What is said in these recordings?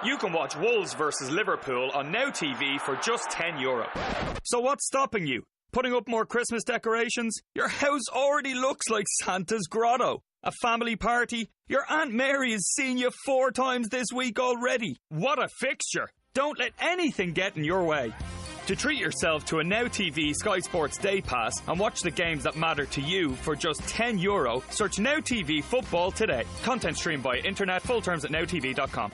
You can watch Wolves versus Liverpool on Now TV for just €10. So what's stopping you? Putting up more Christmas decorations? Your house already looks like Santa's grotto. A family party? Your Aunt Mary has seen you 4 times this week already. What a fixture! Don't let anything get in your way. To treat yourself to a Now TV Sky Sports Day Pass and watch the games that matter to you for just €10, search Now TV Football today. Content streamed by internet. Full terms at nowtv.com.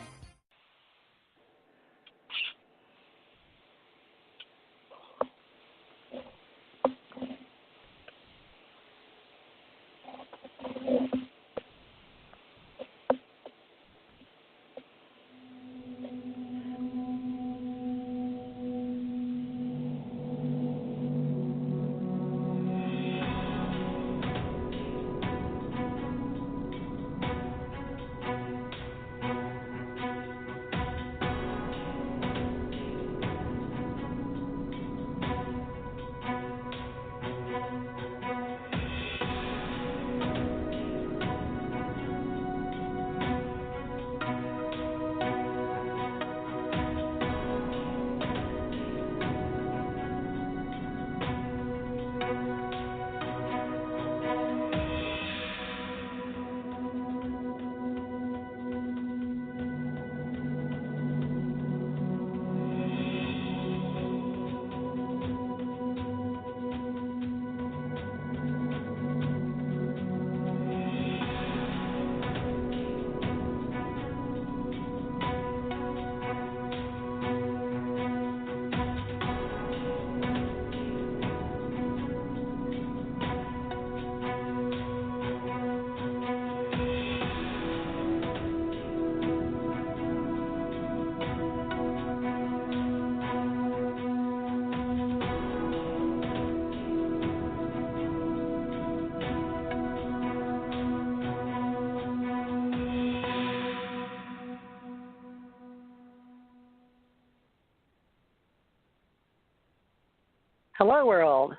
Hello, world.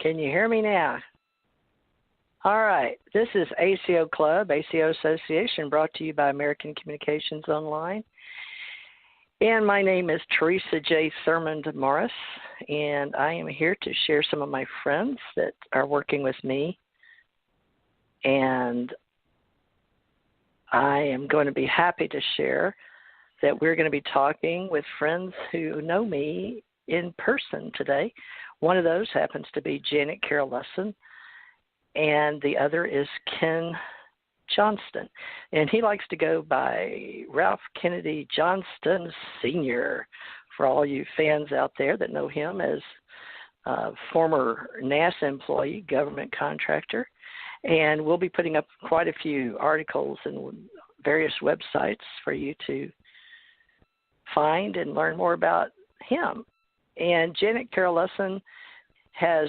Can you hear me now? All right. This is ACO Club, ACO Association, brought to you by American Communications Online. And my name is Theresa J Thurmond Morris, and I am here to share some of my friends that are working with me. And I am going to be happy to share that we're going to be talking with friends who know me in person today. One of those happens to be Janet Carol Lessin, and the other is Ken Johnston. And he likes to go by Ralph Kennedy Johnston Sr. for all you fans out there that know him as a former NASA employee, government contractor. And we'll be putting up quite a few articles and various websites for you to find and learn more about him. And Janet Carol Lessin has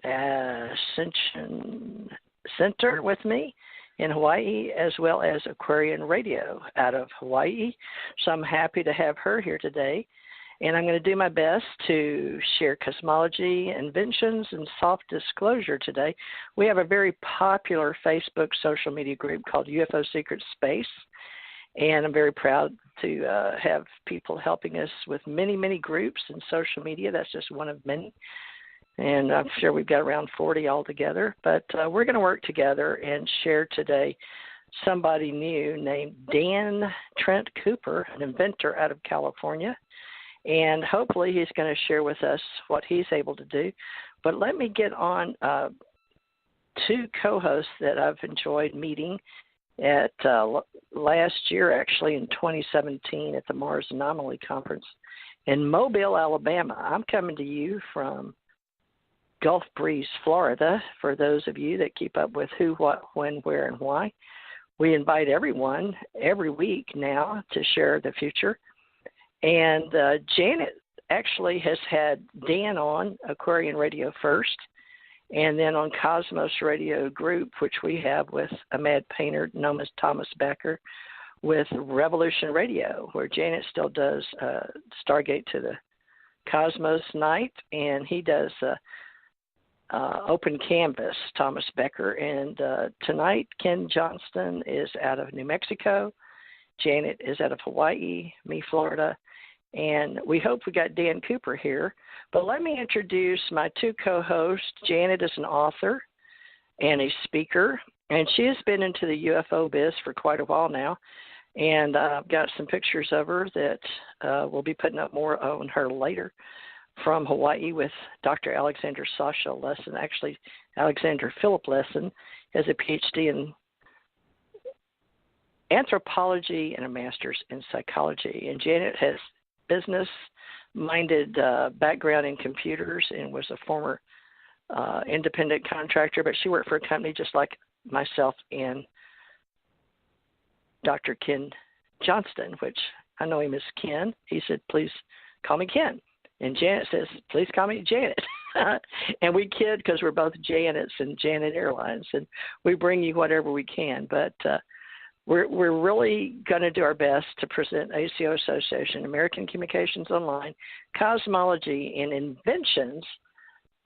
Ascension Center with me in Hawaii, as well as Aquarian Radio out of Hawaii. So I'm happy to have her here today. And I'm going to do my best to share cosmology, inventions, and soft disclosure today. We have a very popular Facebook social media group called UFO SecretSpace. And I'm very proud to have people helping us with many, many groups in social media. That's just one of many. And I'm sure we've got around 40 altogether. But we're going to work together and share today somebody new named Dan Trent Cooper, an inventor out of California. And hopefully he's going to share with us what he's able to do. But let me get on 2 co-hosts that I've enjoyed meeting at last year, actually in 2017 at the Mars Anomaly Conference in Mobile, Alabama. I'm coming to you from Gulf Breeze, Florida, for those of you that keep up with who, what, when, where, and why. We invite everyone every week now to share the future. And Janet actually has had Dan on Aquarian Radio first, and then on Cosmos Radio Group, which we have with a mad painter known as Thomas Becker, with Revolution Radio, where Janet still does Stargate to the Cosmos night, and he does Open Canvas, Thomas Becker. And tonight, Ken Johnston is out of New Mexico. Janet is out of Hawaii, me, Florida. And we hope we got Dan Cooper here. But let me introduce my two co-hosts. Janet is an author and a speaker, and she has been into the UFO biz for quite a while now. And I've got some pictures of her that we'll be putting up more on her later from Hawaii with Dr. Alexander Sasha Lessin. Actually, Alexander Philip Lessin has a PhD in anthropology and a master's in psychology. And Janet has business-minded background in computers and was a former independent contractor, but she worked for a company just like myself and Dr. Ken Johnston, which I know him as Ken. He said, please call me Ken. And Janet says, please call me Janet. And we kid because we're both Janets and Janet Airlines, and we bring you whatever we can. But we're really going to do our best to present ACO Association, American Communications Online, Cosmology, and Inventions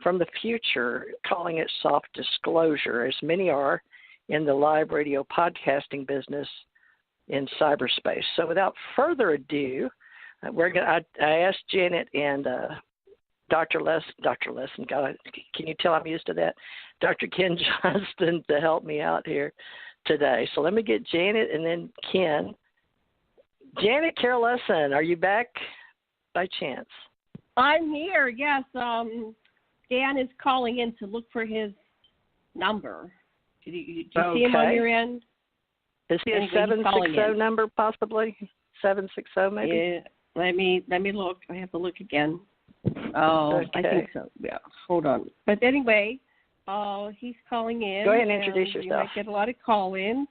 from the future, calling it soft disclosure, as many are in the live radio podcasting business in cyberspace. So without further ado, I asked Janet and Dr. Lessin, God, can you tell I'm used to that? Dr. Ken Johnston to help me out here today. So let me get Janet and then Ken. Janet Carol Lessin, are you back by chance? I'm here, yes. Dan is calling in to look for his number. Did you see him on your end? Is he a 760 number possibly? 760 maybe? Yeah. Let me look. I have to look again. Oh, okay. I think so. Yeah. Hold on. But anyway, he's calling in. Go ahead and introduce yourself. You might get a lot of call-ins.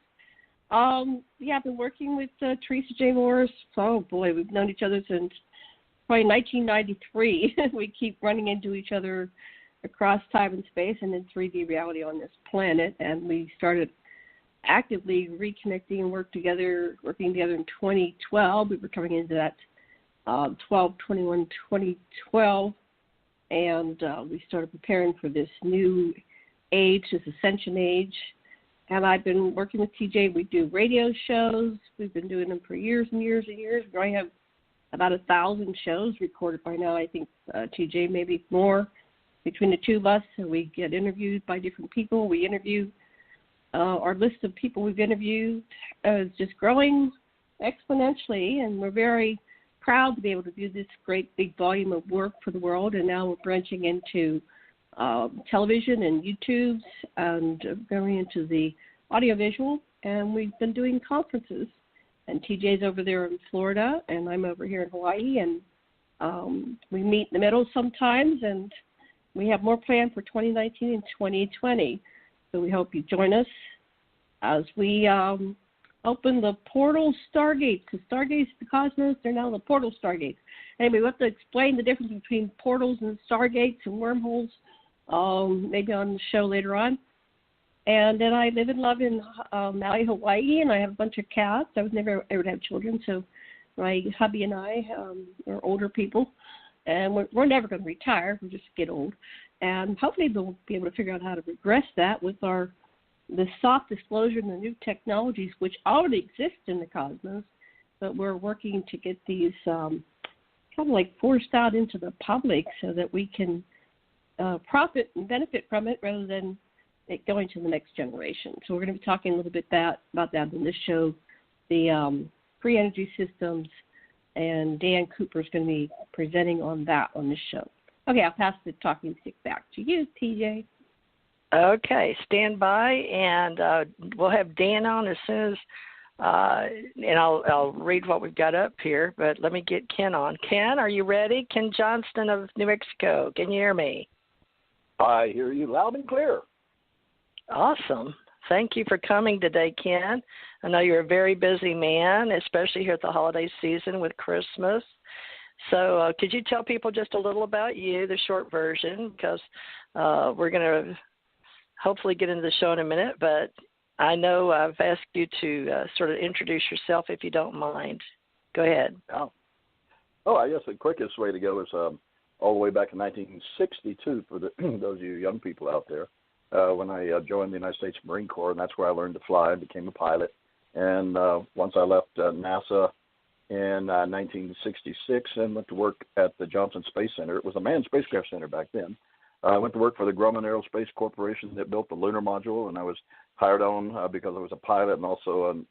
Yeah, I've been working with Theresa J Morris. Oh boy, we've known each other since probably 1993. We keep running into each other across time and space and in 3D reality on this planet, and we started actively reconnecting and working together in 2012. We were coming into that 12/21/2012, and we started preparing for this new age, this ascension age. And I've been working with TJ. We do radio shows. We've been doing them for years and years and years. We already have about 1,000 shows recorded by now. I think TJ maybe more between the two of us. So we get interviewed by different people. We interview. Our list of people we've interviewed is just growing exponentially, and we're very proud to be able to do this great big volume of work for the world. And now we're branching into television and YouTube and going into the audiovisual. And we've been doing conferences. And TJ's over there in Florida, and I'm over here in Hawaii. And we meet in the middle sometimes, and we have more planned for 2019 and 2020. So we hope you join us as we open the portal Stargates. The Stargates, the cosmos, they're now the portal Stargates. Anyway, we have to explain the difference between portals and Stargates and wormholes, maybe on the show later on. And then I live and love in Maui, Hawaii, and I have a bunch of cats. I was never able to have children, so my hubby and I are older people, and we're never going to retire. We'll just get old. And hopefully we'll be able to figure out how to regress that with the soft disclosure and the new technologies which already exist in the cosmos, but we're working to get these kind of like forced out into the public so that we can profit and benefit from it rather than it going to the next generation. So we're going to be talking a little bit about that in this show, the free energy systems, and Dan Cooper is going to be presenting on that on this show. Okay, I'll pass the talking stick back to you, TJ. Okay, stand by, and we'll have Dan on as soon as, and I'll read what we've got up here, but let me get Ken on. Ken, are you ready? Ken Johnston of New Mexico. Can you hear me? I hear you loud and clear. Awesome. Thank you for coming today, Ken. I know you're a very busy man, especially here at the holiday season with Christmas. So could you tell people just a little about you, the short version, because we're going to hopefully get into the show in a minute, but I know I've asked you to sort of introduce yourself if you don't mind. Go ahead. Oh, I guess the quickest way to go is all the way back in 1962 for those of you young people out there, when I joined the United States Marine Corps, and that's where I learned to fly and became a pilot. And once I left NASA in 1966 and went to work at the Johnston Space Center. It was a manned spacecraft center back then. I went to work for the Grumman Aerospace Corporation that built the lunar module, and I was hired on because I was a pilot and also an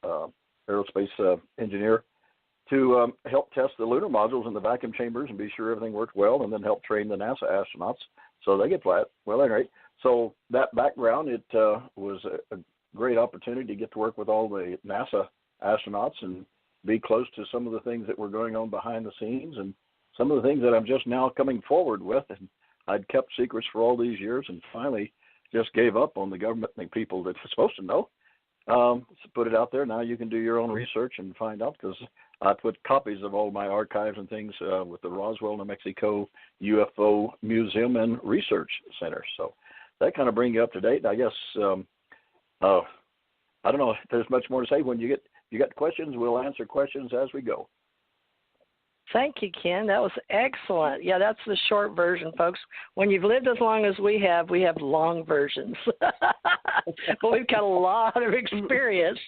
aerospace engineer to help test the lunar modules in the vacuum chambers and be sure everything worked well, and then help train the NASA astronauts so they get flat. Well, anyway, so that background, it was a great opportunity to get to work with all the NASA astronauts and be close to some of the things that were going on behind the scenes and some of the things that I'm just now coming forward with. And I'd kept secrets for all these years and finally just gave up on the government and the people that were supposed to know. Put it out there. Now you can do your own research and find out, because I put copies of all my archives and things with the Roswell, New Mexico UFO Museum and Research Center. So that kind of brings you up to date. I guess, I don't know if there's much more to say. When you got questions, we'll answer questions as we go. Thank you, Ken. That was excellent. Yeah, that's the short version, folks. When you've lived as long as we have long versions. But we've got a lot of experience,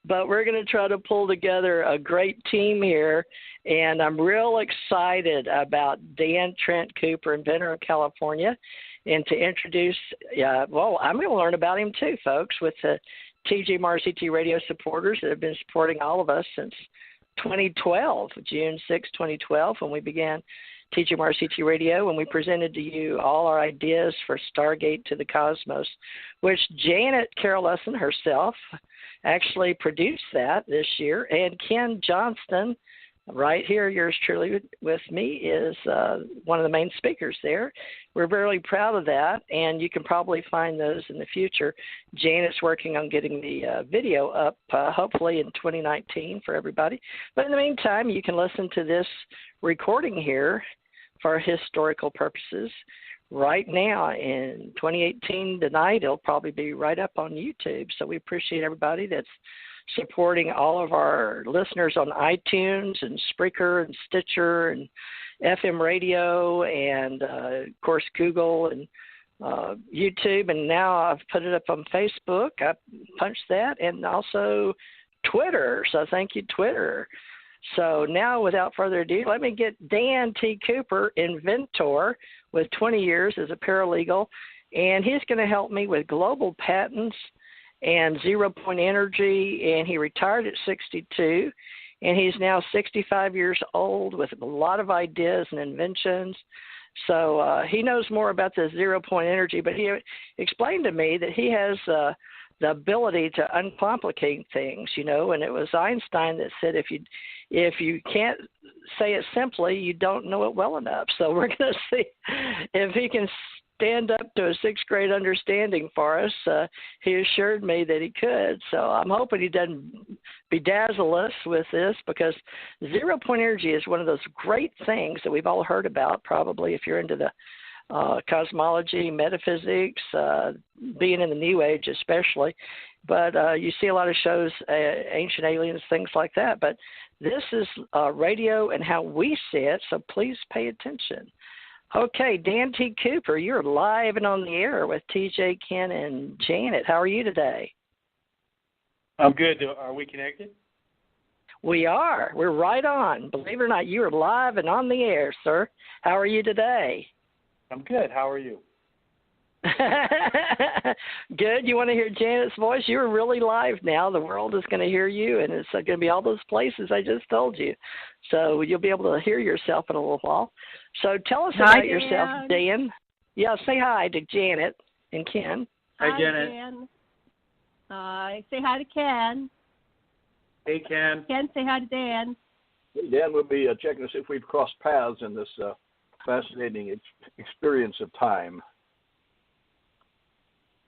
but we're going to try to pull together a great team here. And I'm real excited about Dan Trent Cooper, Inventor of California, and to introduce, I'm going to learn about him too, folks, with the TJ radio supporters that have been supporting all of us since 2012, June 6, 2012, when we began TJ Radio, when we presented to you all our ideas for Stargate to the Cosmos, which Janet Carol Lessin herself actually produced that this year. And Ken Johnston, right here, yours truly with me, is one of the main speakers there. We're very proud of that, and you can probably find those in the future. Janet's working on getting the video up, hopefully in 2019 for everybody. But in the meantime, you can listen to this recording here for historical purposes. Right now in 2018 tonight, it'll probably be right up on YouTube. So we appreciate everybody that's supporting all of our listeners on iTunes and Spreaker and Stitcher and FM radio and, of course, Google and YouTube. And now I've put it up on Facebook. I punched that, and also Twitter. So thank you, Twitter. So now, without further ado, let me get Dan T. Cooper, inventor with 20 years as a paralegal, and he's going to help me with global patents and zero-point energy, and he retired at 62, and he's now 65 years old with a lot of ideas and inventions. So he knows more about the zero-point energy, but he explained to me that he has the ability to uncomplicate things, and it was Einstein that said if you can't say it simply, you don't know it well enough. So we're going to see if he can stand up to a sixth grade understanding for us. He assured me that he could. So I'm hoping he doesn't bedazzle us with this, because zero-point energy is one of those great things that we've all heard about, probably, if you're into the cosmology, metaphysics, being in the New Age especially. But you see a lot of shows, Ancient Aliens, things like that. But this is radio and how we see it, so please pay attention. Okay, Dan T. Cooper, you're live and on the air with TJ, Ken, and Janet. How are you today? I'm good. Are we connected? We are. We're right on. Believe it or not, you are live and on the air, sir. How are you today? I'm good. How are you? Good. You want to hear Janet's voice? You're really live now. The world is going to hear you, and it's going to be all those places I just told you. So you'll be able to hear yourself in a little while. So tell us about yourself, Dan. Yeah, say hi to Janet and Ken. Hi, Janet. Dan. Say hi to Ken. Hey, Ken. Ken, say hi to Dan. Hey, Dan, we'll be checking to see if we've crossed paths in this fascinating experience of time.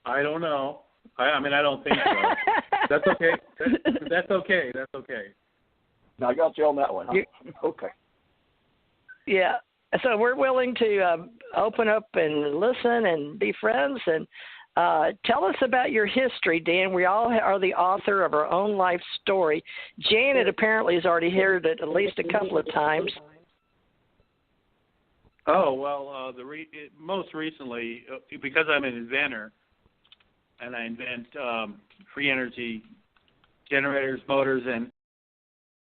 I don't know. I don't think so. That's okay. That's okay. That's okay. Now, I got you on that one. Huh? Okay. Yeah. So we're willing to open up and listen and be friends. And tell us about your history, Dan. We all are the author of our own life story. Janet apparently has already heard it at least a couple of times. Oh, well, most recently, because I'm an inventor, and I invent free energy generators, motors, and